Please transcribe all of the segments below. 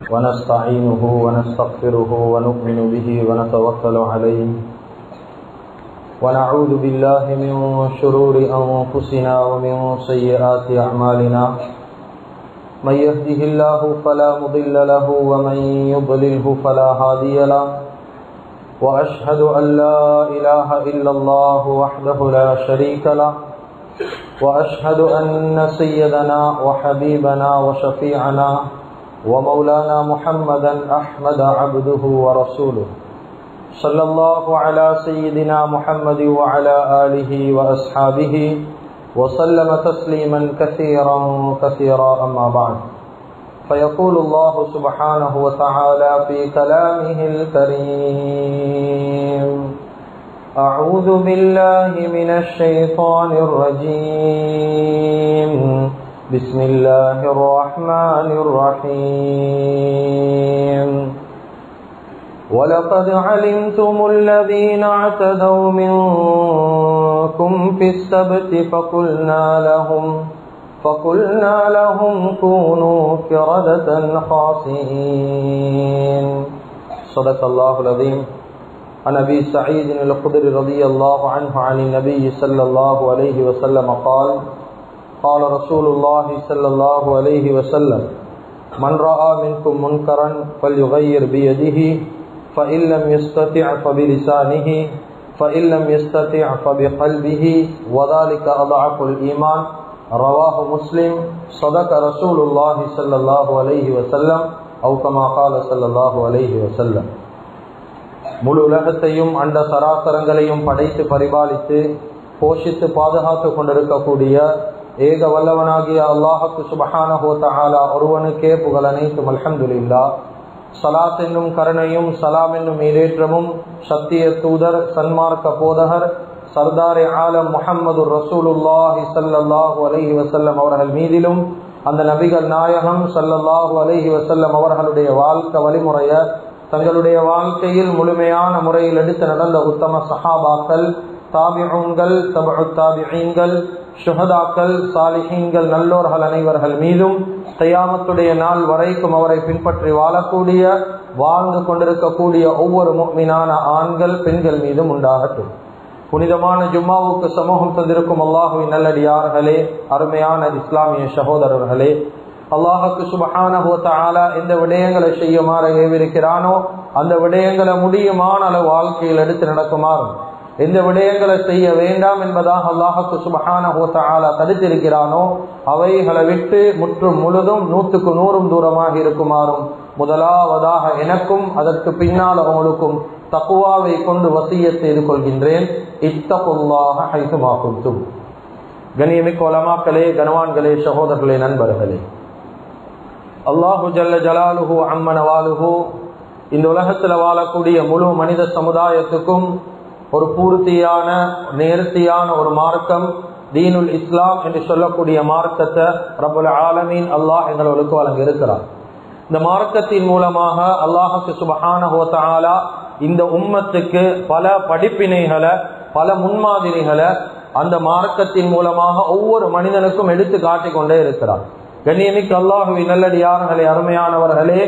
ونستعينه ونستغفره ونؤمن به ونتوكل عليه ونعوذ بالله من شرور أنفسنا ومن سيئات أعمالنا من يهده الله فلا مضل له ومن يضلله فلا هادي له وأشهد أن لا إله إلا الله وحده لا شريك له وأشهد أن سيدنا وحبيبنا وشفيعنا ومولانا محمدا أحمد عبده ورسوله صلى الله على سيدنا محمد وعلى آله وأصحابه وسلم تسليما كثيرا كثيرا أما بعد فيقول الله سبحانه وتعالى في كلامه الكريم أعوذ بالله من الشيطان الرجيم بسم الله الرحمن الرحيم ولقد علمتم الذين اعتدوا منكم في السبت فقلنا لهم كونوا قردة خاسئين صدق الله العظيم. عن أبي سعيد الخدري رضي الله عنه عن النبي صلى الله عليه وسلم قال قال رسول الله صلى الله عليه وسلم من رأى منكم منكرا فليغير بيده فإن لم يستطع فبلسانه فإن لم يستطع فبقلبه وذلك أضعف الإيمان رواه مسلم. صدق رسول الله صلى الله عليه وسلم أو كما قال صلى الله عليه وسلم. முழு உலகத்தையும் அண்ட சராசரங்களையும் படைத்து பரிபாலித்து போஷித்து பாதுகாத்து கொண்டிருக்கக்கூடிய ஏக வல்லவனாகிய அல்லாஹுக்கு சுப்ஹானஹு வ தஆலா ஒருவனுக்கே புகழ் அனைத்தும். அல்ஹம்துலில்லாஹ். ஸலாத் என்னும் கருணையும் சலாம் என்னும் ஈரேற்றமும் சத்திய தூதர் சன்மார்க்க போதகர் சர்தாரே ஆலம் முஹம்மதுர் ரசூலுல்லாஹி ஸல்லல்லாஹு அலைஹி வஸல்லம் அவர்கள் மீதிலும் அந்த நபிகள் நாயகம் ஸல்லல்லாஹு அலைஹி வஸல்லம் அவர்களுடைய வாழ்க்கை வழிமுறையை தங்களுடைய வாழ்க்கையில் முழுமையான முறையில் எடுத்து நடந்த உத்தம சஹாபாக்கள், தாபிஊன்கள், தபஉ தாபிஈன்கள், ஷுஹதாக்கள், சாலிஹீன்கள், நல்லோர்கள் அனைவர்கள் மீதும் கியாமத்துடைய நாள் வரைக்கும் அவரை பின்பற்றி வாழக்கூடிய வாழ்ந்து கொண்டிருக்கக்கூடிய ஒவ்வொரு முஃமினான ஆண்கள் பெண்கள் மீதும் உண்டாகட்டும். புனிதமான ஜும்மாவுக்கு சமூகம் தந்திருக்கும் அல்லாஹுவின் நல்லடியார்களே, அருமையான இஸ்லாமிய சகோதரர்களே, அல்லாஹுக்கு சுப்ஹானஹு வ தஆலா எந்த விடயங்களை செய்யுமாறு ஏவிருக்கிறானோ அந்த விடயங்களை முடியுமான அளவு வாழ்க்கையில் எடுத்து நடக்குமாறும், எந்த விடயங்களை செய்ய வேண்டாம் என்பதாக அல்லாஹுக்கு சுப்ஹானஹு வ தஆலா தடுத்திருக்கிறானோ அவைகளை விட்டு முற்றும் முழுதும் 100க்கு 100 தூரமாக இருக்குமாறும் முதலாவதாக எனக்கும் அதற்கு பின்னால் அவங்களுக்கும் தக்வாவை கொண்டு வசியத் செய்து கொள்கின்றேன். இத்தகுல்லாஹ ஹைசுமா குன்தும். கண்ணியமிக்க உலமாக்களே, கனவான்களே, சகோதரர்களே, நண்பர்களே, அல்லாஹு ஜல்ல ஜலாலுஹு அம்ம நவாலுஹு இந்த உலகத்தில் வாழக்கூடிய முழு மனித சமுதாயத்துக்கும் ஒரு பூர்த்தியான நேர்த்தியான ஒரு மார்க்கம் தீனுல் இஸ்லாம் என்று சொல்லக்கூடிய மார்க்கத்தை ரப்புல் ஆலமீன் அல்லாஹ் எங்களுக்கு வழங்க இருக்கிறார். இந்த மார்க்கத்தின் மூலமாக அல்லாஹுக்கு சுப்ஹானஹு வ தஆலா இந்த உம்மத்துக்கு பல படிப்பினைகளை, பல முன்மாதிரிகளை அந்த மார்க்கத்தின் மூலமாக ஒவ்வொரு மனிதனுக்கும் எடுத்து காட்டிக் கொண்டே இருக்கிறார். கண்ணியமிக்க அல்லாஹுவின் நல்லடியார்களே, அருமையானவர்களே,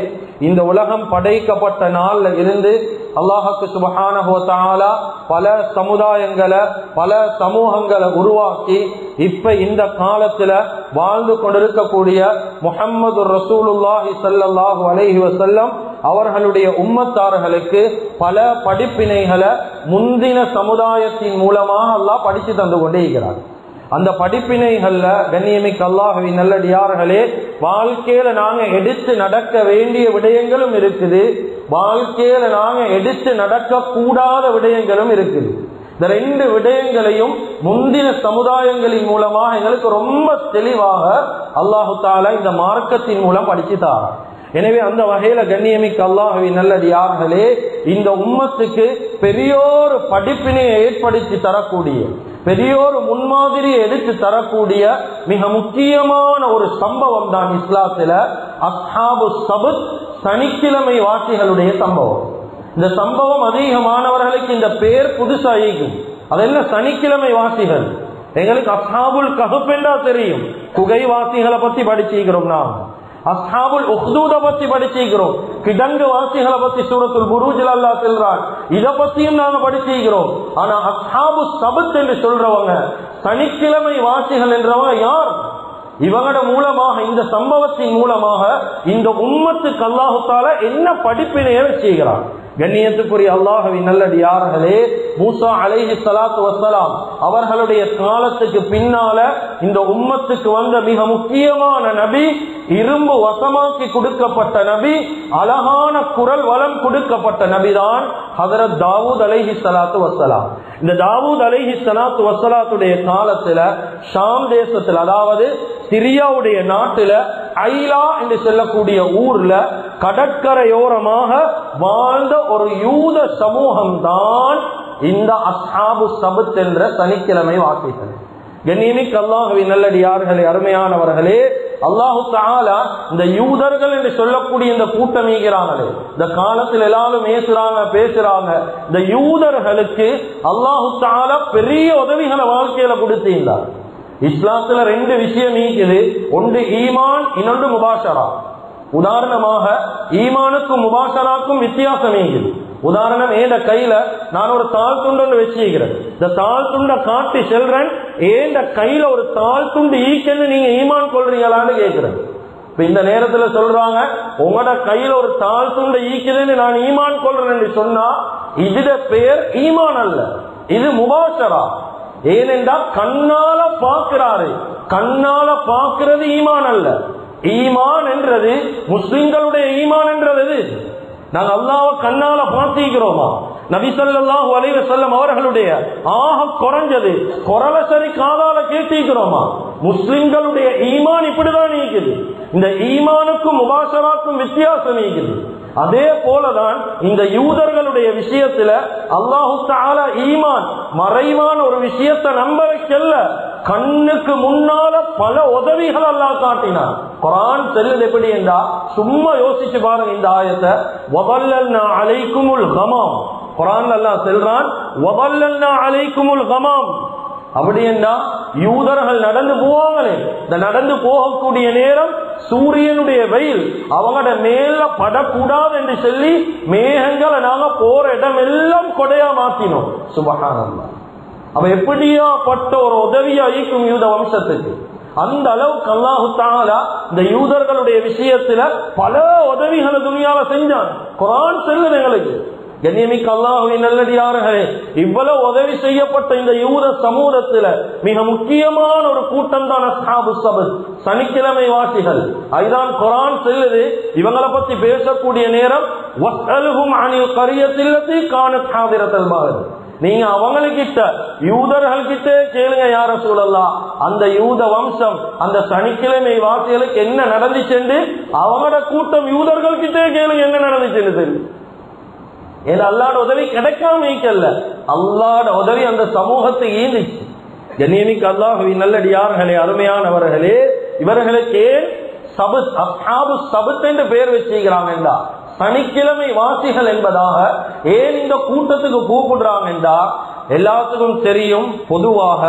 இந்த உலகம் படைக்கப்பட்ட நாள்ல இருந்து அல்லாஹுக்கு சுப்ஹானஹு வ தஆலா பல சமுதாயங்களை, பல சமூகங்களை உருவாக்கி இப்ப இந்த காலத்துல வாழ்ந்து கொண்டிருக்கக்கூடிய முஹம்மது ரசூலுல்லாஹி ஸல்லல்லாஹு அலைஹி வஸல்லம் அவர்களுடைய உம்மத்தார்களுக்கு பல படிப்பினைகளை முந்தின சமுதாயத்தின் மூலமாக அல்லாஹ் படிச்சு தந்து கொண்டே இருக்கிறார். அந்த படிப்பினைகள்ல கண்ணியமிக்க அல்லாஹுவின் நல்லடியார்களே, வாழ்க்கையில நாங்க எடுத்து நடக்க வேண்டிய விடயங்களும் இருக்குது, வாழ்க்கையில நாங்க எடுத்து நடக்க கூடாத விடயங்களும் இருக்குது. இந்த 2 விடயங்களையும் முந்தின சமுதாயங்களின் மூலமாக எங்களுக்கு ரொம்ப தெளிவாக அல்லாஹு தஆலா இந்த மார்க்கத்தின் மூலம் படிச்சுட்டார். எனவே அந்த வகையில கண்ணியமிக்க அல்லாஹுவின் நல்லடியார்களே, இந்த உம்மத்துக்கு பெரியோரு படிப்பினையை ஏற்படுத்தி தரக்கூடிய, பெரியோரு முன்மாதிரியை எடுத்து தரக்கூடிய மிக முக்கியமான ஒரு சம்பவம் தான் இஸ்லாத்துல அஸ்ஹாபு சபத், சனிக்கிழமை வாசிகளுடைய சம்பவம். இந்த சம்பவம் அதிகமானவர்களுக்கு இந்த பேர் புதுசா இருக்கும். அதெல்லாம் சனிக்கிழமை வாசிகள். எங்களுக்கு அஸ்ஹாபுல் கஹஃப் என்றா தெரியும், குகைவாசிகளை பத்தி படிச்சிருக்கிறோம் நாம். அஸ்ஹாபுல் உஹ்தூத பத்தி படிச்சிருக்கிறோம். கிடங்கு வாசிகளை பத்தி சூரத்துல் புரூஜில் அல்லாஹ் சொல்றான். இத பத்தியும் நாங்க படிச்சிருக்கிறோம். ஆனா அஸ்ஹாபு சபத் என்று சொல்றவங்க, சனிக்கிழமை வாசிகள் என்றவங்க யார்? இவங்களோட மூலமாக, இந்த சம்பவத்தின் மூலமாக இந்த உம்மத்துக்கு அல்லாஹு தஆலா என்ன படிப்பினையை செய்கிறான்? கண்ணியத்துக்குரிய அல்லாஹ்வின் நல்லடியார்களே, மூசா அலைஹிஸ்ஸலாத்து வஸ்ஸலாம் அவர்களுடைய காலத்துக்கு பின்னால இந்த உம்மத்துக்கு வந்த மிக முக்கியமான நபி, இரும்பு வசமாக்கி கொடுக்கப்பட்ட நபி, அழகான குரல் வளம் கொடுக்கப்பட்ட நபிதான் ஹஜ்ரத் தாவூத் அலைஹிஸ்ஸலாத்து வஸ்ஸலாம். இந்த தாவூத் அலைஹிஸ்ஸலாத்து வஸ்ஸலாத்துடைய காலத்துல ஷாம் தேசத்தில், அதாவது சிரியாவுடைய நாட்டுல ஐலா என்று சொல்லக்கூடிய ஊர்ல கடற்கரையோரமாக வாழ்ந்த ஒரு யூத சமூகம் தான் இந்த அஸ்ஹாபு சபத் என்ற சனிக்கிழமை வாசிகள். கண்ணியமிக்க அல்லாஹ்வின் நல்லடியார்களே, அருமையானவர்களே, அல்லாஹு தஆலா இந்த யூதர்கள் என்று சொல்லக்கூடிய இந்த கூட்டம் ஈகிறாங்களே, இந்த காலத்தில் எல்லாரும் பேசுறாங்க. இந்த யூதர்களுக்கு அல்லாஹு தஆலா பெரிய உதவிகளை வாழ்க்கையில கொடுத்திருந்தார். இஸ்லாத்துல ரெண்டு விஷயம் இருக்குது. ஒன்று ஈமான், இன்னொன்று முபாஷரா. உதாரணமாக ஈமானுக்கும் முபாஷராக்கும் வித்தியாசம் இருக்குது. உதாரணம், ஏண்ட கையில நான் ஒரு தாள் துண்டு வச்சுக்கிறேன். இந்த தாள் துண்டை காட்டி செல்றேன், ஏண்ட கையில ஒரு தாள் துண்டு ஈக்கன்னு நீங்க ஈமான் கொள்றீங்களான்னு கேட்கிறேன். இப்ப இந்த நேரத்துல சொல்றாங்க, உங்களோட கையில ஒரு தாள் துண்டு ஈக்குதுன்னு நான் ஈமான் கொள்றேன்னு சொன்னா இதுட பேர் ஈமான் அல்ல, இது முபாஷரா. ஏனென்றா கண்ணால பாக்குறாரு, கண்ணால பாக்குறது ஈமான் அல்ல. ஈமான் என்றது முஸ்லிம்களுடைய ஈமான் என்றது நாங்க அல்லாஹ்வை கண்ணால பார்த்திருக்கிறோமா? நபி ஸல்லல்லாஹு அலைஹி வஸல்லம் அவர்களுடைய ஆக குறைஞ்சது குரலை சரி காதால கேட்டிருக்கிறோமா? முஸ்லிம்களுடைய ஈமான் இப்படிதான் இருக்குது. இந்த ஈமானுக்கும் முபாஷராக்கும் வித்தியாசம் இருக்குது. அதே போலதான் இந்த யூதர்களுடைய விஷயத்துல அல்லாஹு தஆலா ஈமான் மறைவான ஒரு விஷயத்தை நம்ப வைக்கல, கண்ணுக்கு முன்னால பல உதவிகள் அல்லாஹ் காட்டினான். குர்ஆன் சொல்லுது எப்படி என்றா, சும்மா யோசிச்சு பாருங்க இந்த ஆயத்தை. வதல்லல்னா அலைக்குமுல் கமாம், குர்ஆன்ல அல்லாஹ் சொல்றான் வதல்லல்னா அலைக்குமுல் கமாம். அப்படி என்றா யூதர்கள் நடந்து போவாங்களே, இந்த நடந்து போகக்கூடிய நேரம் சூரியனுடைய வெயில் அவங்களோட மேல படக்கூடாது என்று சொல்லி மேகங்களை நாங்க போற இடம் எல்லாம் கொடையா மாத்தினோம். சுப்ஹானல்லாஹ். அப்ப எப்படியாப்பட்ட ஒரு உதவியா இருக்கும் யூத வம்சத்துக்கு. அந்த அளவுக்கு அல்லாஹு தஆலா இந்த யூதர்களுடைய விஷயத்துல பல உதவிகளை துனியால செஞ்சான். குர்ஆன் சொல்லுது எங்களுக்கு. கண்ணியமிக்க அல்லாஹ்வின் நல்லடியார்களே, இவ்வளவு உதவி செய்யப்பட்ட இந்த யூத சமூகத்துல மிக முக்கியமான ஒரு கூட்டம் தான் அஸ்ஹாபு சபத், சனிக்கிழமை வாசிகள். அதுதான் குர்ஆன் சொல்லுது, இவங்களை பத்தி பேசக்கூடிய நேரம் வஸ்அல்ஹும் அனில் கரியத்தில்லதி கானத் ஹாதிரத்தல் பஹர். நீங்க அவங்களுக்கிட்ட யூதர்கள் கிட்ட கேளுங்க யா ரசூலல்லாஹ், அந்த யூத வம்சம் அந்த சனிக்கிழமை வாசிகளுக்கு என்ன நடந்துச்சு, அவங்களோட கூட்டம் யூதர்கள் கிட்டே கேளுங்க என்ன நடந்துச்சு. ஏன்னா அல்லாஹ்ட உதவி கிடைக்காம இருக்கல்ல, அல்லாஹ்ட உதவி அந்த சமூகத்தை ஈந்துச்சு. கண்ணியமிக்க அல்லாஹ்வின் நல்லடியார்களே, அருமையானவர்களே, இவர்களுக்கு சபத், அஸ்ஹாபு சபத் என்று பெயர் வச்சுக்கிறாங்க. சனிக்கிழமை வாசிகள் என்பதாக ஏன் இந்த கூட்டத்துக்கு கூப்பிடுறாங்க? எல்லாத்துக்கும் தெரியும், பொதுவாக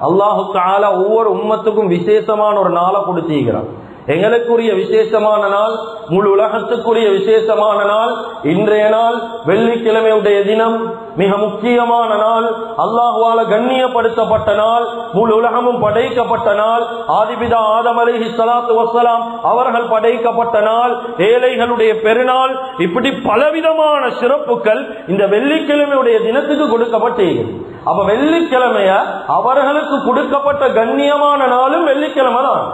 அல்லாஹு தஆலா ஒவ்வொரு உம்மத்துக்கும் விசேஷமான ஒரு நாளை கொடுத்திருக்கிறான். எங்களுக்குரிய விசேஷமான நாள், முழு உலகத்துக்குரிய விசேஷமான நாள் இன்றைய நாள் வெள்ளிக்கிழமையுடைய தினம். மிக முக்கியமான நாள், அல்லாஹ்வால கண்ணியப்படுத்தப்பட்ட நாள், முழு உலகமும் படைக்கப்பட்ட நாள், ஆதிபிதா ஆதம் அலைஹிஸ்ஸலாத்து வஸ்ஸலாம் அவர்கள் படைக்கப்பட்ட நாள், ஏழைகளுடைய பெருநாள். இப்படி பலவிதமான சிறப்புகள் இந்த வெள்ளிக்கிழமையுடைய தினத்துக்கு கொடுக்கப்பட்டது. அப்ப வெள்ளிக்கிழமைய அவர்களுக்கு கொடுக்கப்பட்ட கண்ணியமான நாளும் வெள்ளிக்கிழமை தான்.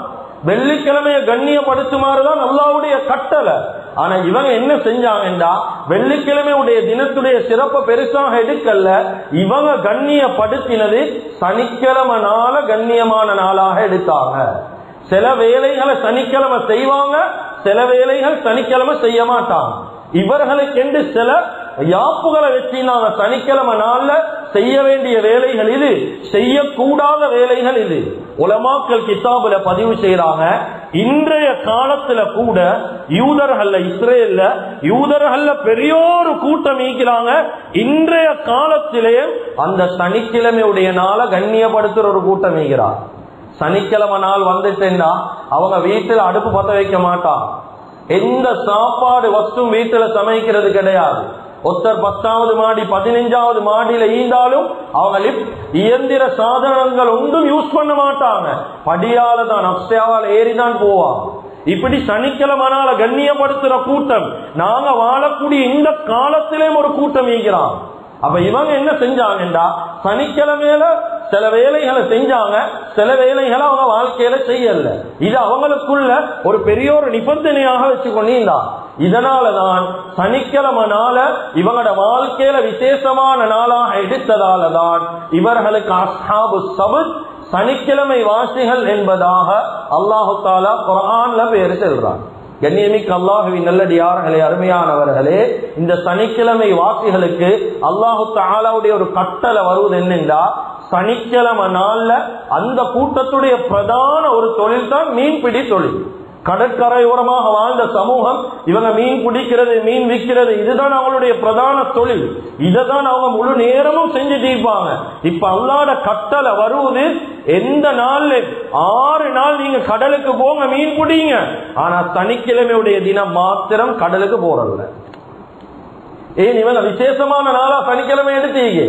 வெள்ளிக்கிழமையை கண்ணியப்படுத்துமாறுதான் அல்லாஹ்வுடைய கட்டளை. ஆனா இவங்க என்ன செஞ்சாங்கன்னா, வெள்ளிக்கிழமையுடைய தினத்துடைய சிறப்பை பெருசாக எடுக்கல, இவங்க கண்ணியப்படுத்தினது சனிக்கிழமை நாள கண்ணியமான நாளாக எடுத்தாங்க. சில வேலைகளை சனிக்கிழமை செய்வாங்க, சில வேலைகள் சனிக்கிழமை செய்ய மாட்டாங்க. இவர்களுக்கு என்று சில யாப்புகளை வச்சு நாங்க சனிக்கிழமை நாள்ல செய்ய வேண்டிய வேலைகள் இது, செய்யக்கூடாத வேலைகள் இது. உலமாக்கள் கிதாபுல பதிவு செய்யறாங்க, இன்றைய காலத்துல கூட யூதர்கள்ல, இஸ்ரேல்ல யூதர்கள்ல பெரியோரு கூட்டம் ஈக்கிறாங்க. இன்றைய காலத்திலே அந்த சனிக்கிழமையுடைய நாளை கண்ணியப்படுத்துற ஒரு கூட்டம் ஈக்கிறார். சனிக்கிழமை நாள் வந்துட்டேன்னா அவங்க வீட்டுல அடுப்பு பத்த வைக்க மாட்டாங்க. எந்த சாப்பாடு வஸ்தும் வீட்டுல சமைக்கிறது கிடையாது. ஒருத்தர் 10வது மாடி 15வது மாடியில ஈந்தாலும் அவங்க இயந்திர சாதனங்கள் ஒன்றும் யூஸ் பண்ண மாட்டாங்க. படியால தான் அப்சையாவால் ஏறிதான் போவாங்க. இப்படி சனிக்கிழமனால கண்ணியப்படுத்துற கூட்டம் நாங்க வாழக்கூடிய இந்த காலத்திலே ஒரு கூட்டம் ஈகிறான். அப்ப இவங்க என்ன செஞ்சாங்கன்றா, சனிக்கிழமையில சில வேலைகளை செஞ்சாங்க, சில வேலைகளை அவங்க வாழ்க்கையில செய்யல. இது அவங்களுக்குள்ள ஒரு பெரிய ஒரு நிபந்தனையாக வச்சுக்கொண்டா. இதனாலதான் சனிக்கிழமனால இவங்களோட வாழ்க்கையில விசேஷமான நாளாக எடுத்ததாலதான் இவர்களுக்கு அஸ்ஹாபு ஸபத், சனிக்கிழமை வாசிகள் என்பதாக அல்லாஹு தஆலா குர்ஆன்ல பேர் சொல்றான். கண்ணியமிக்க அல்லாஹுவின் நல்லடியார்களே, அருமையானவர்களே, இந்த சனிக்கிழமை வாசிகளுக்கு அல்லாஹு தஆலாவுடைய ஒரு கட்டளை வருவது என்னென்றா, சனிக்கிழமை நாள்ல அந்த கூட்டத்துடைய பிரதான ஒரு தொழில் தான் மீன்பிடி தொழில். கடற்கரையோரமாக வாழ்ந்த சமூகம் இவங்க மீன் பிடிக்கிறது, மீன் விற்கிறது, இதுதான் அவங்களுடைய பிரதான தொழில். இதைதான் அவங்க முழு நேரமும் செஞ்சு தீர்ப்பாங்க. இப்ப அல்லாஹ்வுடைய கட்டளை வருவது, எந்த நாள்ல 6 நாள் நீங்க கடலுக்கு போங்க, மீன் பிடிங்க. ஆனா சனிக்கிழமையுடைய தினம் மாத்திரம் கடலுக்கு போறதில்ல. ஏன்? இவங்க விசேஷமான நாளா சனிக்கிழமை எடுத்தீங்க,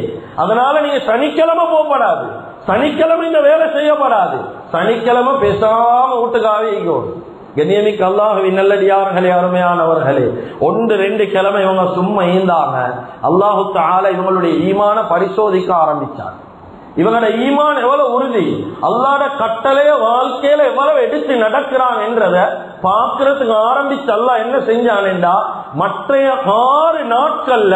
அதனால நீங்க சனிக்கிழமை போகப்படாது, சனிக்கிழமை இந்த வேலை செய்யப்படாது. சனிக்கிழமை பேசாம வீட்டுக்காவே இருக்கும். கண்ணியமிக்க அல்லாஹுவின் நல்லடியார்களே, அருமையானவர்களே, 1-2 கிழமை இவங்க சும்மா ஈந்தாங்க. அல்லாஹு தஆலா இவங்களுடைய ஈமான பரிசோதிக்க ஆரம்பிச்சாங்க. இவங்களோட ஈமான் எவ்வளவு உறுதி, அல்லாஹ்வுடைய கட்டளைய வாழ்க்கையில எவ்வளவு எடுத்து நடக்கிறாங்க என்றத பாக்குறதுக்கு ஆரம்பிச்சு அல்லாஹ் என்ன செஞ்சானேண்டா, மற்றைய 6 நாட்கள்ல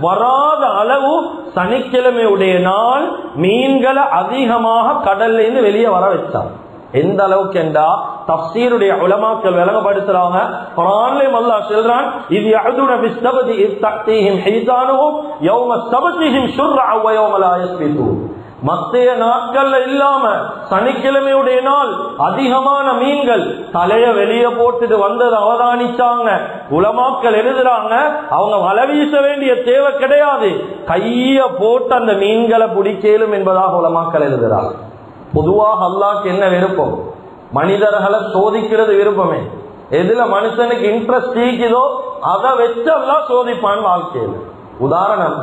வராத அளவு சனிக்கிழமையுடைய நாள் மீன்களை அதிகமாக கடல்ல இருந்து வெளியே வர வச்சாங்க. எந்த அளவுக்கு என்றா, தஃசீருடைய உலமாக்கள் விளங்கப்படுத்துறாங்க. குர்ஆன்லயும் அல்லாஹ் சொல்றான், இது யஅதுன பிஸ்ஸபதி இத்தீஹிம் ஹைதானுஹும் யௌம ஸபதிஹிம் ஷுர்ரா வ யௌம லா யஸ்பிது. மற்ற நாட்கள்ல இல்லாம சனிக்கிழமையுடைய நாள் அதிகமான மீன்கள் தலைய வெளியே போட்டுட்டு வந்தது அவதானிச்சாங்க. உலமாக்கள் எழுதுறாங்க, அவங்க வலை வீச வேண்டிய தேவை கிடையாது, கைய போட்டு அந்த மீன்களை பிடிக்கலும் என்பதாக உலமாக்கள் எழுதுறாங்க. பொதுவாக அல்லாஹ்க்கு என்ன விருப்பம்? மனிதர்களை சோதிக்கிறது விருப்பமே. எதுல மனுஷனுக்கு இன்ட்ரெஸ்ட் ஈக்குதோ அதை வச்சு அல்லாஹ் சோதிப்பான் வாழ்க்கையில். உதாரணம்,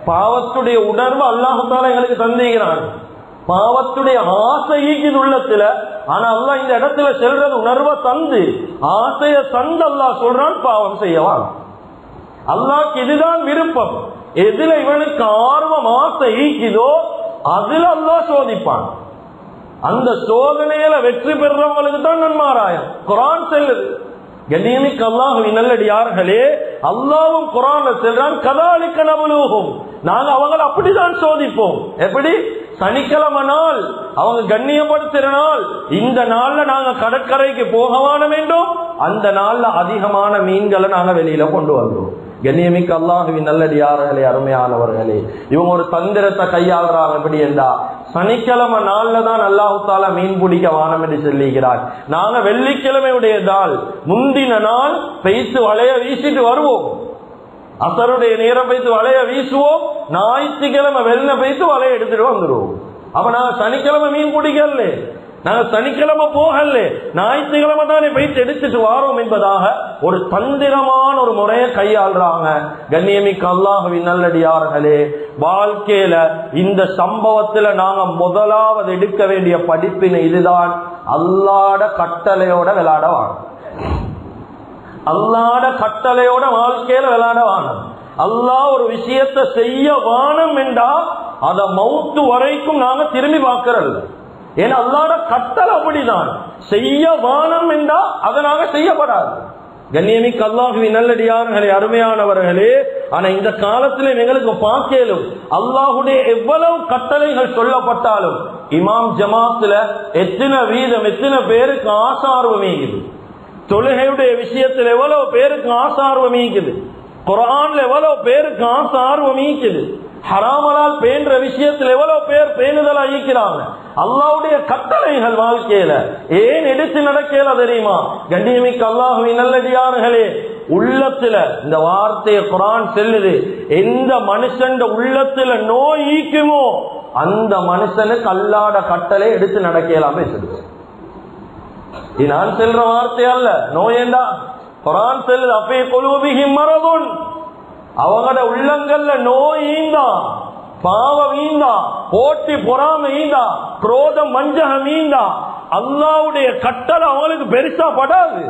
பாவத்துடைய உணர்வு அல்லாஹ் தஆலா எங்களுக்கு தந்திருக்கிறான். பாவத்துடைய ஆசை ஈக்குது உள்ளத்துல, ஆனா அல்லாஹ் இந்த இடத்துல செல்றது உணர்வை தந்து, ஆசைய தந்து அல்லாஹ் சொல்றான் பாவம் செய்யவான். அல்லாஹ்க்கு இதுதான் விருப்பம். எதுல இவனுக்கு ஆர்வம் ஆசை ஈக்குதோ அதுல அல்லாஹ் சோதிப்பான். அந்த சோதனையில வெற்றி பெறவங்களுக்கு தான் நன்மாராயம். குர்ஆன் சொல்லுது. கண்ணியமிக்க அல்லாஹ்வின் நல்லடியார்களே, அல்லாஹ்வும் குர்ஆன்ல சொல்றான், கதாலிக நபலுஹும், நாங்க அவங்களை அப்படிதான் சோதிப்போம். எப்படி? சனிக்கிழமை நாள் அவங்க கண்ணியப்படுத்துற நாள், இந்த நாள்ல நாங்க கடற்கரைக்கு போகவான வேண்டும், அந்த நாள்ல அதிகமான மீன்களை நாங்க வெளியில கொண்டு வந்தோம். கண்ணியமிக்க அல்லாஹுவின் நல்லடியார்களே, அருமையானவர்களே, இவங்க ஒரு தந்திரத்தை கையாளுறாங்க. எப்படி என்றா, சனிக்கிழமை நாள்ல தான் அல்லாஹு தஆலா மீன் பிடிக்க வானம் என்று சொல்லுகிறார். நாங்க வெள்ளிக்கிழமையுடைய நாள் முந்தின நாள் பெய்த்து வலைய வீசிட்டு வருவோம். அசருடைய நேரம் பெய்த்து வலைய வீசுவோம். ஞாயிற்றுக்கிழமை வெள்ளை பெய்த்து வலைய எடுத்துட்டு வந்துடுவோம். அப்ப நாங்க சனிக்கிழமை மீன் பிடிக்கல, நாங்க சனிக்கிழமை போகல, ஞாயிற்றுக்கிழமை தானே போயிட்டு எடுத்துட்டு வாரோம் என்பதாக ஒரு தந்திரமான ஒரு முறையை கையாளுறாங்க. கண்ணியமிக்க அல்லாஹ்வின் நல்லடியார்களே, வாழ்க்கையில இந்த சம்பவத்துல நாங்க முதலாவது எடுக்க வேண்டிய படிப்பினை இதுதான், அல்லாஹ்வுடைய கட்டளையோட விளையாட வாணும். அல்லாஹ்வுடைய கட்டளையோட வாழ்க்கையில விளையாட வாணும். அல்லாஹ் ஒரு விஷயத்தை செய்ய வானம் என்றா அத மௌத்து வரைக்கும் நாங்க திரும்பி பார்க்கறல்ல. ஏன்னா அல்லாஹ்வுடைய கட்டளை அப்படிதான், செய்ய வானம் என்றா அதை நாங்க செய்யப்படாது. கண்ணியமிக்க அல்லாஹ்வின் நல்லடியார்களே, அருமையானவர்களே, ஆனா இந்த காலத்துல எங்களுக்கு பார்க்கலும் அல்லாஹ்வுடைய எவ்வளவு கட்டளைகள் சொல்லப்பட்டாலும் இமாம் ஜமாத்துல எத்தனை வீதம், எத்தனை பேருக்கு ஆசார்வம் இருக்குது? தொழுகையுடைய விஷயத்தில் எவ்வளவு பேருக்கு ஆசார்வம் இருக்குது? குர்ஆன்ல எவ்வளவு பேருக்கு ஆசார்வம் இருக்குது? ஹராமலால் பேன்ற விஷயத்தில் எவ்வளவு பேர் பேணுதலா ஈக்கிறாங்க? அல்லாஹ்வுடைய கட்டளைகள் வாழ்க்கையில ஏன் எடுத்து நடக்கல தெரியுமா? கண்ணியமிக்க அல்லாஹ்வின் நல்லடியார்களே, உள்ளத்துல இந்த வார்த்தையை குர்ஆன் சொல்லுது, எந்த மனுஷன் உள்ளத்துல நோய் ஈக்குமோ அந்த மனுஷனுக்கு அல்லாஹ்ட கட்டளை எடுத்து நடக்கலாம் பேசுது. இது நான் சொல்ற வார்த்தை அல்ல. நோயேண்டா குர்ஆன் சொல்லுது அஃபீ குலூபிஹிம் மரதுன், அவங்களோட உள்ளங்கள்ல நோய் ஈந்தா, பாவம் ஈந்தா, போட்டி பொறாமை ஈந்தா, குரோதம் வஞ்சகம் ஈந்தா, அல்லாஹ்வுடைய கட்டளை அவங்களுக்கு பெருசா படாது.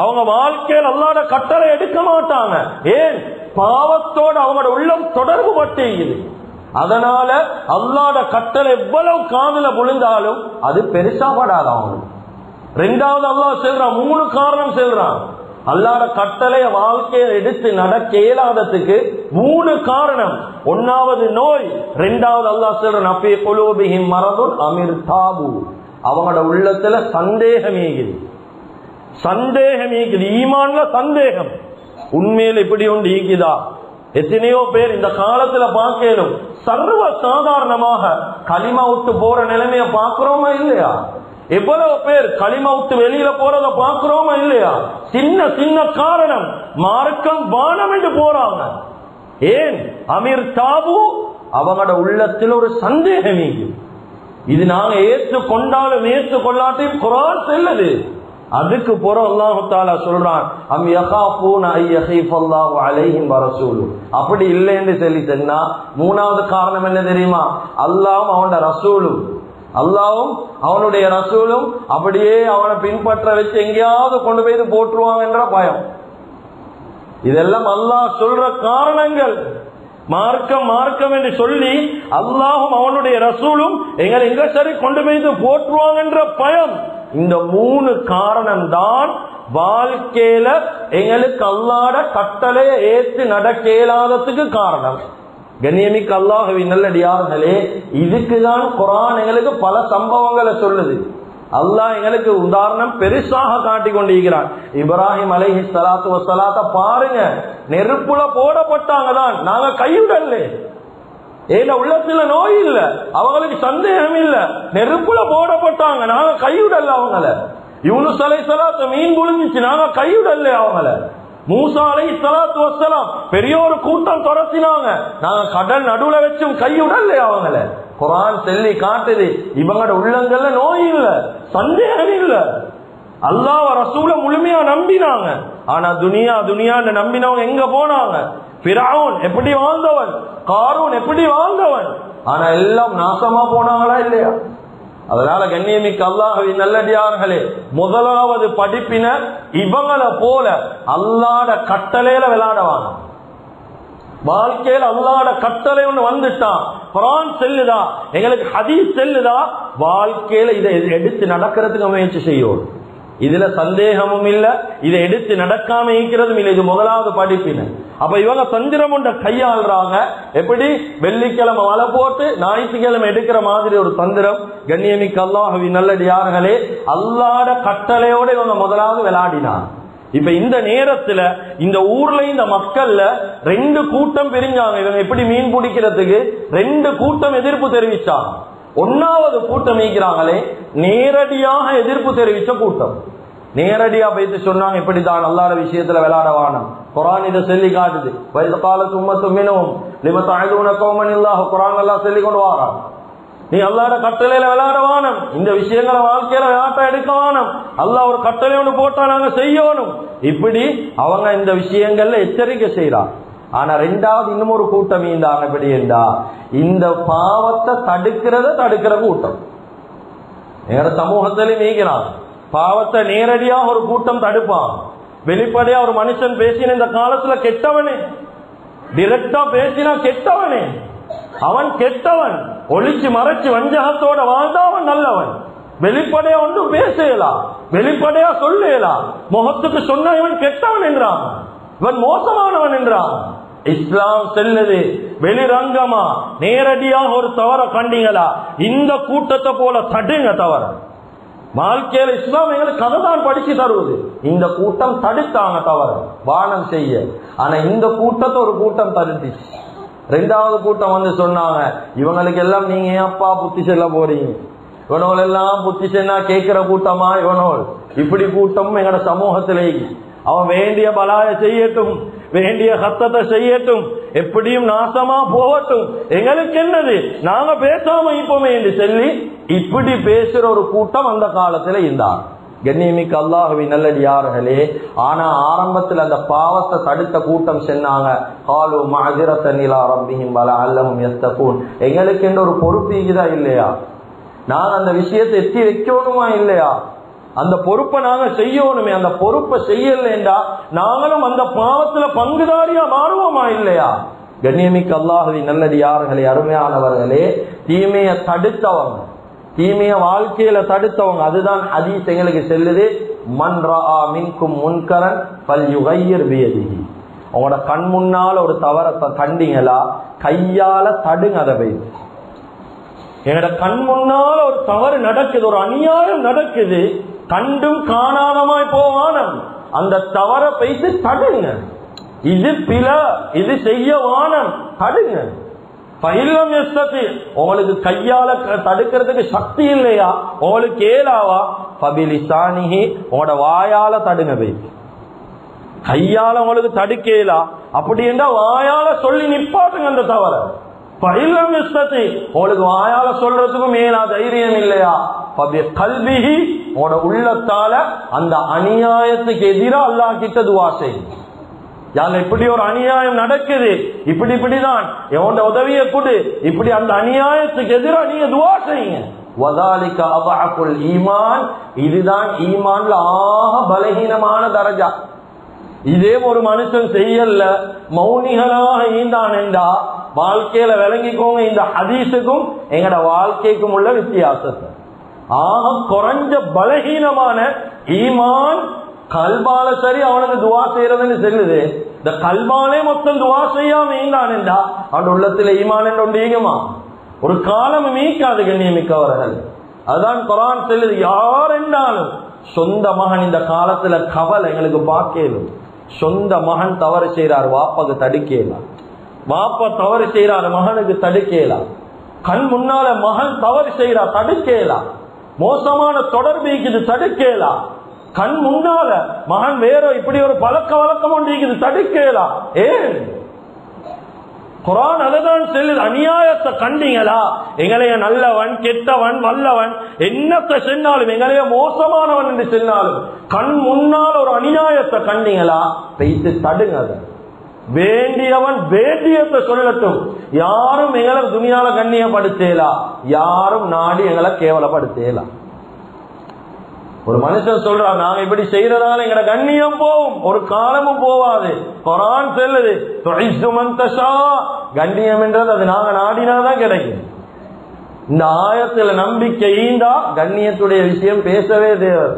அவங்க வாழ்க்கையில் அல்லாஹ்வுடைய கட்டளை எடுக்க மாட்டாங்க. ஏன்? பாவத்தோடு அவங்களோட உள்ளம் தொடர்பு பட்டுகிறது. அதனால அல்லாஹ்வுடைய கட்டளை எவ்வளவு காதுல விழுந்தாலும் அது பெருசா படாது அவங்களுக்கு. ரெண்டாவது அல்லாஹ் சொல்றான், 3 காரணம் சொல்றான். அல்லாஹ்வுடைய கட்டளைய வாழ்க்கையை எடுத்து நடக்க இயலாததுக்கு 3 காரணம். ஒன்னாவது நோய், ரெண்டாவது அல்லாஹ் சொல்றான் அஃபீ குலூபிஹிம் மரதுன் அமிர்தாபு, அவங்களோட உள்ளத்துல சந்தேகம் இருக்குது. சந்தேகம் இருக்குது, ஈமான்ல சந்தேகம். உண்மையில இப்படி ஒன்று ஈக்குதா? எத்தனையோ பேர் இந்த காலத்துல பார்க்கணும், சர்வ சாதாரணமாக களிமா விட்டு போற நிலைமைய பாக்குறோமா இல்லையா? எவ்வளவு பேர் களிமா விட்டு வெளியில போறத பாக்குறோமா இல்லையா? சின்ன சின்ன காரணம், மார்க்கம் வானம் என்று போறாங்க. ஏன்? அமீர் தாபு, அவங்களோட உள்ளத்தில் ஒரு சந்தேகம். இது நாங்க ஏற்றுக்கொண்டாலும் ஏற்றுக்கொள்ளாட்டையும் குர்ஆன் சொல்லுது. அதுக்கு போற அல்லாஹ் தஆலா சொல்றான் அம் யகாஃபூன அய்யஹீஃபல்லாஹு அலைஹிம் வரசூலுஹு. அப்படி இல்லைன்னு சொல்லி சொன்னா 3வது காரணம் என்ன தெரியுமா? அல்லாஹ்வும் அவனோட ரசூலும், அல்லாஹ்வும் அவனுடைய ரசூலும் அப்படியே அவனை பின்பற்ற வச்சு எங்கேயாவது கொண்டு போய் போட்டுருவாங்க என்ற பயம். இதெல்லாம் அல்லாஹ் சொல்ற காரணங்கள். மார்க்கம் மார்க்கம் என்று சொல்லி அல்லாஹும் அவனுடைய ரசூலும் எங்களை எங்க சரி கொண்டு போய் போட்டுருவாங்க என்ற பயம். இந்த 3 காரணம் தான் வாழ்க்கையில எங்களுக்கு அல்லாஹ்வுடைய கட்டளையை ஏற்று நடக்க இயலாததுக்கு காரணம். கண்ணியமிக்க அல்லாஹ்வின் நல்லடியார்களே, இதுக்குதான் குர்ஆன் எங்களுக்கு பல சம்பவங்களை சொல்லுது. அல்லாஹ் எங்களுக்கு உதாரணம் பெருசாக காட்டி கொண்டிருக்கிறான். இப்ராஹிம் அலைஹிஸ்ஸலாத்து வஸ்ஸலாத்த பாருங்க, நெருப்புல போடப்பட்டாங்க தான், நாங்க கைவிடல. ஏன்னா உள்ளத்துல நோய் இல்ல, அவங்களுக்கு சந்தேகம் இல்ல, நெருப்புல போடப்பட்டாங்க, நாங்க கைவிடல அவங்கள. யூனுஸ் அலைஹிஸ்ஸலாத்து மீன் புழுங்கிச்சு, நாங்க கைவிடல அவங்கள. மூசா அலைஹிஸ்ஸலாத்து வஸ்ஸலாம் பெரிய ஒரு கூட்டம் துரத்தினாங்க, நாங்க கடல் நடுவுல வச்சும் கைவிடல அவங்கள. குர்ஆன் சொல்லி காட்டுது, இவங்களோட உள்ளங்கள்ல நோய் இல்ல, சந்தேகம் இல்ல. அல்லாஹ் ரசூல முழுமையா நம்பினாங்க. ஆனா துனியா துனியான்னு நம்பினவங்க எங்க போனாங்க? ஃபிரௌன் எப்படி வாழ்ந்தவன், காரூன் எப்படி வாழ்ந்தவன், ஆனா எல்லாம் நாசமா போனாங்களா இல்லையா? அதனால கண்ணியமிக்க அல்லாஹ்வின் நல்லடியார்களே, முதலாவது படிப்பின இவங்களை போல அல்லாஹ்வுடைய கட்டளையில விளையாடுவாங்க. வாழ்க்கையில அல்லாஹ்வுடைய கட்டளை ஒண்ணு வந்துட்டான், குர்ஆன் செல்லுதா, எங்களுக்கு ஹதீஸ் செல்லுதா, வாழ்க்கையில இதை எடுத்து நடக்கிறதுக்கு முயற்சி செய்யும். இதுல சந்தேகமும் இல்ல, இதை எடுத்து நடக்காம இருக்கிறதும் இல்லை. இது முதலாவது படிப்பின. அப்ப இவங்க தந்திரம் ஒன்றை கையாளுறாங்க. எப்படி? வெள்ளிக்கிழமை வலை போட்டு ஞாயிற்றுக்கிழமை எடுக்கிற மாதிரி ஒரு தந்திரம். கண்ணியமிக்க அல்லாஹ்வின் நல்லடியார்களே, அல்லாஹ்வுடைய கட்டளையோட இவங்க முதலாவது விளையாடினாங்க. இப்ப இந்த நேரத்துல இந்த ஊர்ல இந்த மக்கள்ல 2 கூட்டம் பிரிஞ்சாங்க. இவங்க எப்படி மீன் பிடிக்கிறதுக்கு 2 கூட்டம் எதிர்ப்பு தெரிவிச்சாங்க. 1வது கூட்டம் நீக்கிறாங்களே, நேரடியாக எதிர்ப்பு தெரிவிச்ச கூட்டம். நேரடியா போயிட்டு சொன்னாங்க, இப்படிதான் அல்லாஹ்வுடைய விஷயத்துல விளையாடவானம். குர்ஆன் இதை சொல்லி காட்டுது. வைத காலத்து உம்மத்தும் மினஹும் லிம தஅதுன கௌமன் இல்லாஹ். குர்ஆன் அல்லாஹ் சொல்லி கொண்டு வாரான், நீ அல்லாஹ்வுடைய கட்டளையில விளையாடவானம், இந்த விஷயங்களை வாழ்க்கையில விளையாட்ட எடுக்கவானம், அல்லாஹ் ஒரு கட்டளை ஒன்று போட்டா நாங்க செய்யணும். இப்படி அவங்க இந்த விஷயங்கள்ல எச்சரிக்கை செய்யறாங்க. ஆனா 2வது இன்னும் ஒரு கூட்டம் இருந்தாங்க. எப்படி என்றா, இந்த பாவத்தை தடுக்கிற கூட்டம். நேர சமூகத்திலே நீக்கிறாங்க. பாவத்தை நேரடியாக ஒரு கூட்டம் தடுப்பான். வெளிப்படையா ஒரு மனுஷன் பேசின இந்த காலத்துல கெட்டவனே, டிரெக்டா பேசினா கெட்டவனே, அவன் கெட்டவன். ஒளிச்சு மறைச்சு வஞ்சகத்தோட வாழ்ந்தா அவன் நல்லவன். வெளிப்படையா ஒன்றும் பேசலாம், வெளிப்படையா சொல்லலாம், முகத்துக்கு சொன்ன இவன் கெட்டவன் என்றான், இவன் மோசமானவன் என்றான். இஸ்லாம் செல்லுது, வெளிரங்கமா நேரடியாக ஒரு தவற கண்டீங்களா, இந்த கூட்டத்தை போல தடுங்க தவற. வாழ்க்கையில இஸ்லாம் எங்களுக்கு கதை தான் படிச்சு தருவது. இந்த கூட்டம் தடுத்தாங்க தவற வானம் செய்ய. ஆனா இந்த கூட்டத்தை ஒரு கூட்டம் தடுத்துச்சு. 2வது கூட்டம் வந்து சொன்னாங்க, இவங்களுக்கு எல்லாம் நீங்க ஏப்பா புத்தி செல்ல போறீங்க, இவனோல் எல்லாம் புத்தி சென்னா கேட்கிற கூட்டமா இவனோல். இப்படி கூட்டமும் எங்கட சமூகத்திலே அவன் வேண்டிய பலாய செய்யட்டும், வேண்டிய ஹத்தத்தை செய்யட்டும், எப்படியும் நாசமா போகட்டும், எங்களுக்கு என்னது, நாங்க பேசாம இப்போமே என்று சொல்லி இப்படி பேசுற ஒரு கூட்டம் அந்த காலத்துல இருந்தார். கண்ணியமிக்க அல்லாஹ்வின் நல்லடியார்களே, ஆனா ஆரம்பத்தில் அந்த பாவத்தை தடுத்த கூட்டம் சொன்னாங்க, காலு மஅஜிரத்தன் இலா ரப்பிஹிம் வலஅல்லஹும் யத்தகூன். எங்களுக்கு என்ற ஒரு பொறுப்பு இருக்குதா இல்லையா? நாங்க அந்த விஷயத்தை எத்தி வைக்கணுமா இல்லையா? அந்த பொறுப்பை நாங்க செய்யணுமே. அந்த பொறுப்பை செய்யலைண்டா நாங்களும் அந்த பாவத்துல பங்குதாரியா மாறுவோமா இல்லையா? கண்ணியமிக்க அல்லாஹ்வின் நல்லடியார்களே, அருமையானவர்களே, தீமையை தடுத்தவங்க, தீமைய வாழ்க்கையில தடுத்தவங்க, அதுதான் ஹதீஸ் எங்களுக்கு செல்லுது, மன் ரஆ மின்கும் முன்கரன் ஃபல்யுகையிர் பியதிஹி. உங்களோட கண் முன்னால ஒரு தவறத்தை கண்டீங்களா, கையால தடுங்க. அதை வைத்து எங்களோட கண் முன்னால ஒரு தவறு நடக்குது, ஒரு அநியாயம் நடக்குது, கண்டும் காணாதமாய் போவான அந்த தவறை வைத்து தடுங்க. இது பிழ, இது செய்ய வானம், தடுங்க. உங்களுக்கு கையால தடுக்கிறதுக்கு சக்தி இல்லையா, உங்களுக்கு ஏலாவா, பபிலிசானிஹி, உங்களோட வாயால தடுங்க. வைத்து கையால உங்களுக்கு தடுக்கலா, அப்படி என்றா வாயால சொல்லி நிப்பாட்டுங்க அந்த தவற. உங்களுக்கு வாயால சொல்றதுக்கும் மேலா தைரியம் இல்லையா, கல்விஹி, உங்களோட உள்ளத்தால அந்த அநியாயத்துக்கு எதிராக அல்லாஹ் கிட்ட துஆ செய்யுங்க. யாரு இப்படி ஒரு அநியாயம் நடக்குது, இப்படிதான் எவனோட உதவியை கொடு, இப்படி அந்த அநியாயத்துக்கு எதிராக நீங்க துஆ செய்யுங்க. வதாலிக அபஅகுல் ஈமான், இதுதான் ஈமான்ல ஆக பலகீனமான தரஜா. இதே ஒரு மனுஷன் செய்யல, மௌனிகளாக ஈந்தான் என்றா வாழ்க்கையில விளங்கிக்கோங்க. இந்த ஹதீஸுக்கும் எங்கட வாழ்க்கைக்கும் உள்ள வித்தியாசத்தை. ஆக குறைஞ்ச பலகீனமான ஈமான் கல்பால சரி அவனுக்கு துவா செய்யறதுன்னு சொல்லுது. இந்த கல்பாலே மொத்தம் துவா செய்யாம ஈந்தான் என்றா அவன் உள்ளத்துல ஈமான் என்று ஒன்றியுமா ஒரு காலம் மீக்காது. கண்ணியமிக்கவர்கள், அதுதான் குர்ஆன் சொல்லுது, யார் என்றாலும் சொந்த மகன் இந்த காலத்துல கவலை எங்களுக்கு பார்க்கலும். சொந்த மகன் தவறு செய்யறார், வாப்பாக்கு தடுக்கலாம். வாப்பா தவறு செய்யறாரு, மகனுக்கு தடுக்கலாம். கண் முன்னால மகன் தவறு செய்யறார், தடுக்கலாம். மோசமான தொடர்பு இருக்குது, தடுக்கலாம். கண் முன்னால மகன் வேற இப்படி ஒரு பழக்க வழக்கம் ஒன்று இருக்குது, தடுக்கலாம். ஏன் குர்ஆன் அதுதான் சொல்லுது, அநியாயத்தை கண்டீங்களா, எங்களைய நல்லவன் கெட்டவன் வல்லவன் என்னத்தை சொன்னாலும், எங்களைய மோசமானவன் என்று சொன்னாலும், கண் முன்னால் ஒரு அநியாயத்தை கண்டீங்களா, பேசி தடுங்க. வேண்டியவன் வேண்டியத்தை சொல்லட்டும். யாரும் எங்களை துனியால கண்ணியப்படுத்தலாம், யாரும் நாடி எங்களை கேவலப்படுத்தலாம். ஒரு மனுஷன் சொல்றான், நாங்க இப்படி செய்யறதால எங்கட கண்ணியம் போகும், ஒரு காலமும் போவாது. குர்ஆன் சொல்லுது, துஇஸ்ஸு மன் தஷா, கண்ணியம் என்றது அது நாங்க நாடினாதான் கிடைக்கும். இந்த ஆயத்துல நம்பிக்கை ஈந்தா கண்ணியத்துடைய விஷயம் பேசவே தேவை.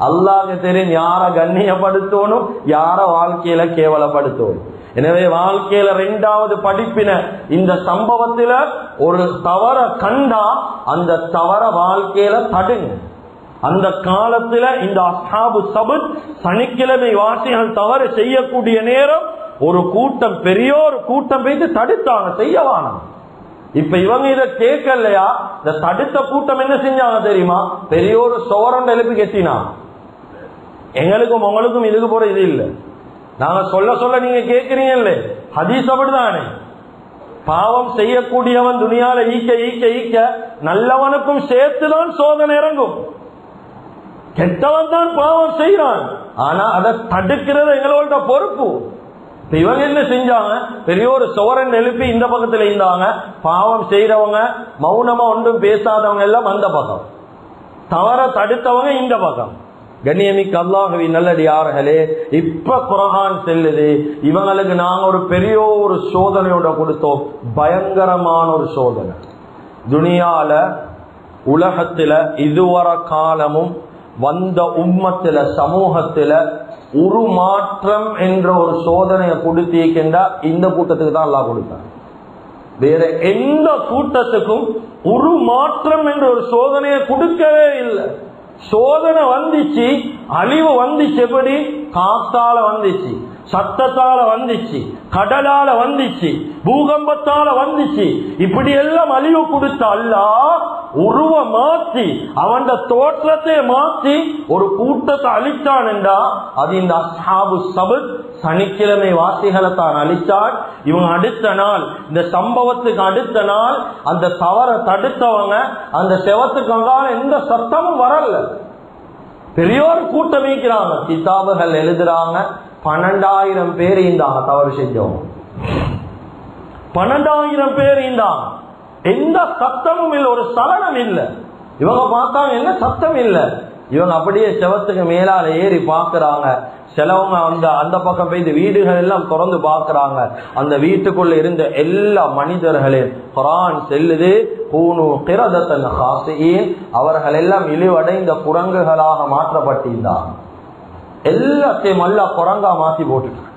அல்லாஹ்க்கு தெரியும் யார கண்ணியப்படுத்தணும், யார வாழ்க்கையில கேவலப்படுத்தணும். எனவே வாழ்க்கையில 2வது படிப்பின இந்த சம்பவத்துல ஒரு தவற கண்டா அந்த தவற வாழ்க்கையில தடுங்க. அந்த காலத்துல இந்த அஸ்ஹாபு சபத் சனிக்கிழமை வாசிகள் தவறு செய்யக்கூடிய நேரம் ஒரு கூட்டம், பெரிய ஒரு கூட்டம் போயிட்டு தடுத்தாங்க, செய்யவான. இப்ப இவங்க இதை கேட்கலையா, இந்த தடுத்த கூட்டம் என்ன செஞ்சாங்க தெரியுமா, பெரிய ஒரு சோரண்ட எழுப்பி கெட்டினா. எங்களுக்கும் உங்களுக்கும் இதுக்கு போற இது இல்லை, நாங்க சொல்ல சொல்ல நீங்க கேட்கிறீங்கல்ல, ஹதீஸ் அப்படிதானே. பாவம் செய்யக்கூடியவன் துனியால ஈக்க ஈக்க ஈக்க நல்லவனுக்கும் சேர்த்துதான் சோதனை இறங்கும். கெட்டவன் தான் பாவம் செய்யறான், ஆனா அதை தடுக்கிறது எங்களோட பொறுப்பு. இவங்க என்ன செஞ்சாங்க, பெரிய ஒரு சோரன் எழுப்பி இந்த பக்கத்துல இருந்தாங்க. பாவம் செய்யறவங்க மௌனமா ஒன்றும் பேசாதவங்க எல்லாம் அந்த பக்கம், தவற தடுத்தவங்க இந்த பக்கம். கண்ணியமிக்க அல்லாஹ்வின் நல்லடியார்களே, இப்ப குர்ஆன் செல்லுது, இவங்களுக்கு நாங்க ஒரு பெரிய ஒரு சோதனையோட கொடுத்தோம், பயங்கரமான ஒரு சோதனை. துனியால உலகத்துல இதுவரை காலமும் வந்த உம்மத்துல சமூகத்துல ஒரு மாற்றம் என்ற ஒரு சோதனையை கொடுத்திருக்கின்றா இந்த கூட்டத்துக்கு தான் அல்லாஹ் கொடுத்தார். வேற எந்த கூட்டத்துக்கும் ஒரு மாற்றம் என்ற ஒரு சோதனையை கொடுக்கவே இல்லை. சோதனை வந்துச்சு, அழிவு வந்துச்சு. எப்படி? காத்தால வந்துச்சு, சத்தத்தால வந்துச்சு, கடலால வந்துச்சு, பூகம்பத்தால வந்துச்சு. இப்படி எல்லாம் அழிவு கொடுத்த அல்லாஹ் உருவ மாற்றி அவன் தோற்றத்தை மாற்றி ஒரு கூட்டத்தை அழித்தான் என்றா அது இந்த அஸ்ஹாபு சபத் சனிக்கிழமை வாசிகளை தான் அழிச்சால் இவங்க அடுத்த நாள் இந்த சம்பவத்துக்கு அடுத்த நாள் அந்த தவறை தடுத்தவங்க அந்த செவத்துக்கு அங்கால எந்த சத்தமும் வரல. பெரியோர் கூட்டம் வைக்கிறாங்க, கிதாபுகள் எழுதுறாங்க. 12,000 பேர் இருந்தாங்க தவறு செஞ்சவங்க. 12,000 பேர் இருந்தாங்க. எந்த சத்தமும் இல்லை, ஒரு சலனம் இல்லை. இவங்க பார்த்தாங்க என்ன சத்தம் இல்லை. இவங்க அப்படியே செவத்துக்கு மேலால ஏறி பாக்குறாங்க. சிலவங்க அந்த பக்கம் போய் இந்த வீடுகள் எல்லாம் திறந்து பாக்குறாங்க. அந்த வீட்டுக்குள்ள இருந்த எல்லா மனிதர்களையும் குர்ஆன் செல்லுது, கூனு கிரதத்தன் ஹாசியின், அவர்கள் எல்லாம் இழிவடைந்த குரங்குகளாக மாற்றப்பட்டிருந்தாங்க. எல்லாத்தையும் அல்லாஹ் குரங்கா மாத்தி போட்டுட்டாங்க.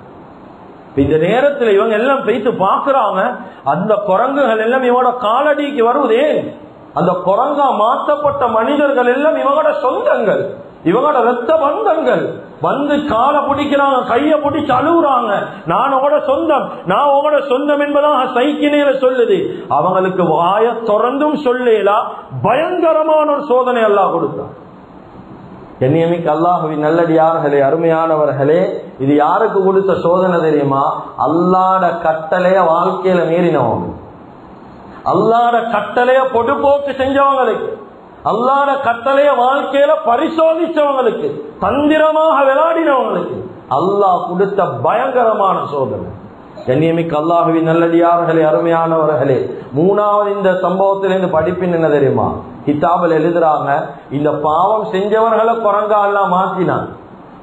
இந்த நேரத்தில் இவங்க எல்லாம் போயிட்டு பாக்குறாங்க, அந்த குரங்குகள் எல்லாம் இவனோட காலடிக்கு வருவதே. அந்த குரங்கா மாற்றப்பட்ட மனிதர்கள் எல்லாம் இவங்களோட சொந்தங்கள், இவங்களோட ரத்த பந்தங்கள். வந்து காலை பிடிக்கிறாங்க, கைய பிடிச்சு அழுகுறாங்க. நான் உங்களோட சொந்தம், நான் உங்களோட சொந்தம் என்பதாக சைக்கிணையில சொல்லுது. அவங்களுக்கு வாய தொடர்ந்தும் சொல்லலாம். பயங்கரமான ஒரு சோதனை அல்லாஹ் கொடுத்தான். கண்ணியமிக்க அல்லாஹ்வின் நல்லடியார்களே, அருமையானவர்களே, இது யாருக்கு கொடுத்த சோதனை தெரியுமா? அல்லாஹ்வுடைய கட்டளைய வாழ்க்கையில மீறினவங்க, அல்லாஹ்வுடைய கட்டளைய பொடுபோக்கு செஞ்சவங்களுக்கு, அல்லாஹ்வுடைய கட்டளைய வாழ்க்கையில பரிசோதிச்சவங்களுக்கு, தந்திரமாக விளையாடினவங்களுக்கு அல்லாஹ் கொடுத்த பயங்கரமான சோதனை. கண்ணியமிக்க அல்லாஹ்வின் நல்லடியார்களே, அருமையானவர்களே, மூணாவது இந்த சம்பவத்திலிருந்து படிப்பின் என்ன தெரியுமா? கிதாபில் எழுதுறாங்க, இந்த பாவம் செஞ்சவர்களை குரங்கா எல்லாம் மாத்தினான்.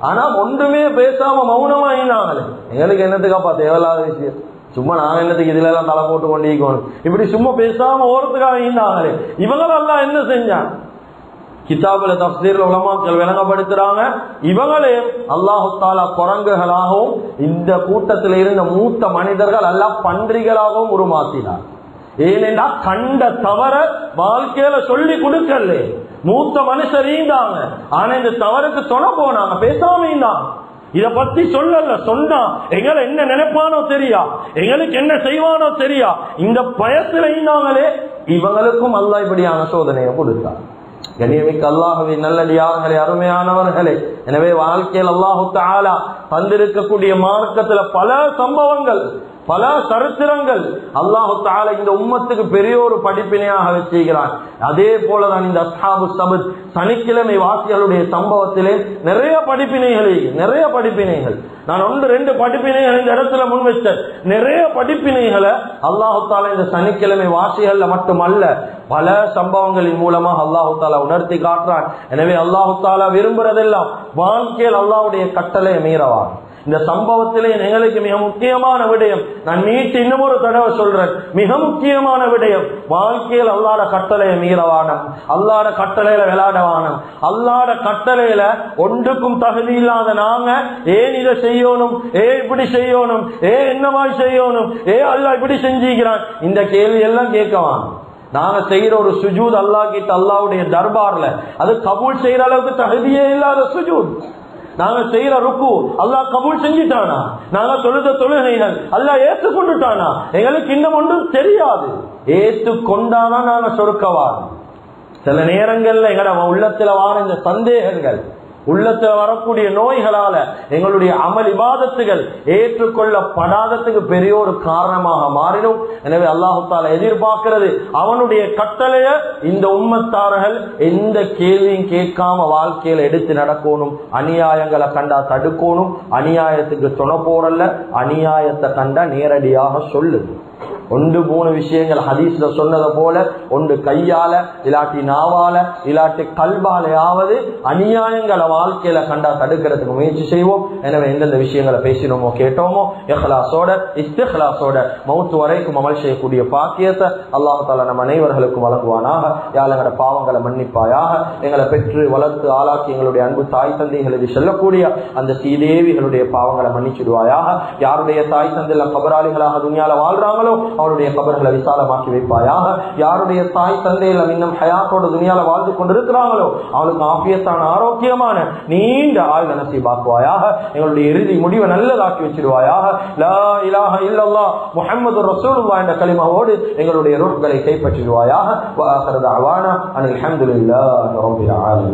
ஆனா ஒன்றுமே பேசாம மௌனமா இருந்தாங்களே. எங்களுக்கு என்னத்துக்காப்பா தேவையில்லாத விஷயம், சும்மா நாங்க என்னத்துக்கு இதுல எல்லாம் தலை போட்டு கொண்டிருக்கணும், இப்படி சும்மா பேசாம ஓரத்துக்காக இருந்தாங்களே. இவங்களெல்லாம் என்ன செஞ்சாங்க? கிதாபுல தஃசீர் உலமாக்கள் விளங்கப்படுத்துறாங்க, இவங்களே அல்லாஹு தஆலா குரங்குகளாகவும் இந்த கூட்டத்தில் இருந்த மூத்த மனிதர்கள் எல்லாம் பன்றிகளாகவும் உருமாத்தினார். ஏனென்றா கண்ட தவற வாழ்க்கையில சொல்லி கொடுக்கல. மூத்த மனுஷர் ஈந்தாங்க, ஆனா இந்த தவறுக்கு தொலை போனாங்க, பேசாம இருந்தாங்க. இத பத்தி சொல்லல, சொன்னா எங்களை என்ன நினைப்பானோ தெரியா, எங்களுக்கு என்ன செய்வானோ தெரியா. இந்த பயத்துல ஈந்தாங்களே, இவங்களுக்கும் அல்லாஹ் இப்படியான சோதனையை கொடுத்தார். கண்ணியமிக்க அல்லாஹ்வின் நல்லடியார்களே, அருமையானவர்களே, எனவே வாழ்க்கையில் அல்லாஹு தஆலா தந்திருக்கக்கூடிய மார்க்கத்துல பல சம்பவங்கள், பல சரித்திரங்கள் அல்லாஹு தஆலா இந்த உம்மத்துக்கு பெரிய ஒரு படிப்பினையாக வச்சுக்கிறான். அதே போலதான் இந்த அஸ்ஹாபு ஸபத் சனிக்கிழமை வாசிகளுடைய சம்பவத்திலே நிறைய படிப்பினைகள். நான் 1-2 படிப்பினைகள் இந்த இடத்துல முன் வச்சேன். நிறைய படிப்பினைகளை அல்லாஹு தஆலா இந்த சனிக்கிழமை வாசிகள்ல மட்டுமல்ல பல சம்பவங்களின் மூலமாக அல்லாஹு தஆலா உணர்த்தி காட்டுறான். எனவே அல்லாஹு தஆலா விரும்புறதெல்லாம் வாழ்க்கையில் அல்லாஹ்வுடைய கட்டளையை மீறவான். இந்த சம்பவத்திலே எங்களுக்கு மிக முக்கியமான விடயம், நான் மீட்டு இன்னும் ஒரு தடவை சொல்றேன், மிக முக்கியமான விடயம், வாழ்க்கையில் அல்லாஹ்வுடைய கட்டளையை மீறவானம், அல்லாஹ்வுடைய கட்டளையில விளையாடவானம். அல்லாஹ்வுடைய கட்டளையில ஒன்றுக்கும் தகுதி இல்லாத நாங்க ஏன் இதை செய்யணும், இப்படி செய்யணும், என்னமாய் செய்யணும், அல்லாஹ் இப்படி செஞ்சுக்கிறான், இந்த கேள்வி எல்லாம் கேட்கவான். நாங்க செய்யற ஒரு சுஜூத் அல்லாஹ் கிட்ட, அல்லாஹ்வுடைய தர்பார்ல அது கபூல் செய்யற அளவுக்கு தகுதியே இல்லாத சுஜூத். நாங்க செய்யற ருக்கு அல்லாஹ் கபூல் செஞ்சிட்டானா, நாங்க தொழுகைகள் அல்லாஹ் ஏற்றுக்கொண்டுட்டானா, எங்களுக்கு இன்னும் ஒன்றும் தெரியாது. ஏற்றுக்கொண்டானா நாங்க சொர்க்கவான். சில நேரங்கள்ல எங்கட உள்ளத்துல வார இந்த சந்தேகங்கள், உள்ளத்துல வரக்கூடிய நோய்களால எங்களுடைய அமல் இபாதத்துகள் ஏற்றுக்கொள்ளப்படாததுக்கு பெரிய ஒரு காரணமாக மாறிடும். எனவே அல்லாஹு தஆலா எதிர்பார்க்கிறது, அவனுடைய கட்டளைய இந்த உம்மத்தார்கள் எந்த கேள்வியும் கேட்காம வாழ்க்கையில எடுத்து நடக்கணும். அநியாயங்களை கண்டா தடுக்கணும், அநியாயத்துக்கு துணை போறல்ல, அநியாயத்தை கண்டா நேரடியாக சொல்லுது. 1-3 விஷயங்கள் ஹதீஸ்ல சொன்னதை போல, ஒன்று கையால இல்லாட்டி நாவால இல்லாட்டி கல்பாலையாவது அநியாயங்களை வாழ்க்கையில கண்டா தடுக்கிறதுக்கு முயற்சி செய்வோம். எனவே எந்தெந்த விஷயங்களை பேசினோமோ கேட்டோமோ இஹ்லாஸோட இஸ்திக்லாஸோட மௌத் வரைக்கும் அமல் செய்யக்கூடிய பாக்கியத்தை அல்லாஹ் தஆலா நம் அனைவர்களுக்கும் வழங்குவானாக. யாழ் எங்களோட பாவங்களை மன்னிப்பாயாக. எங்களை பெற்று வளர்த்து ஆளாக்கி எங்களுடைய அன்பு தாய் தந்தைகள் இது செல்லக்கூடிய அந்த சீதேவிகளுடைய பாவங்களை மன்னிச்சிடுவாயாக. யாருடைய தாய் தந்தையில கபராளிகளாக துனியால வாழ்றாங்களோ அவருடைய கபர்களை விசாலமாக்கி வைப்பாயாக. யாருடைய தாய் தந்தையில இன்னும் ஹயாத்தோட துனியால வாழ்ந்து கொண்டிருக்கிறாங்களோ அவளுக்கு ஆபியத்தான ஆரோக்கியமான நீண்ட ஆயுள் நசீபாக்குவாயாக. எங்களுடைய இறுதி முடிவை நல்லதாக்கி வச்சிடுவாயாக. லா இலாஹ இல்லல்லாஹ் முஹம்மதுர் ரசூலுல்லாஹ் என்ற கலிமாவோடு எங்களுடைய ரூஹ்களை கைப்பற்றிடுவாயாக. வ ஆகிரு தஅவானா அனில் ஹம்துலில்லாஹி ரப்பில் ஆலமீன்.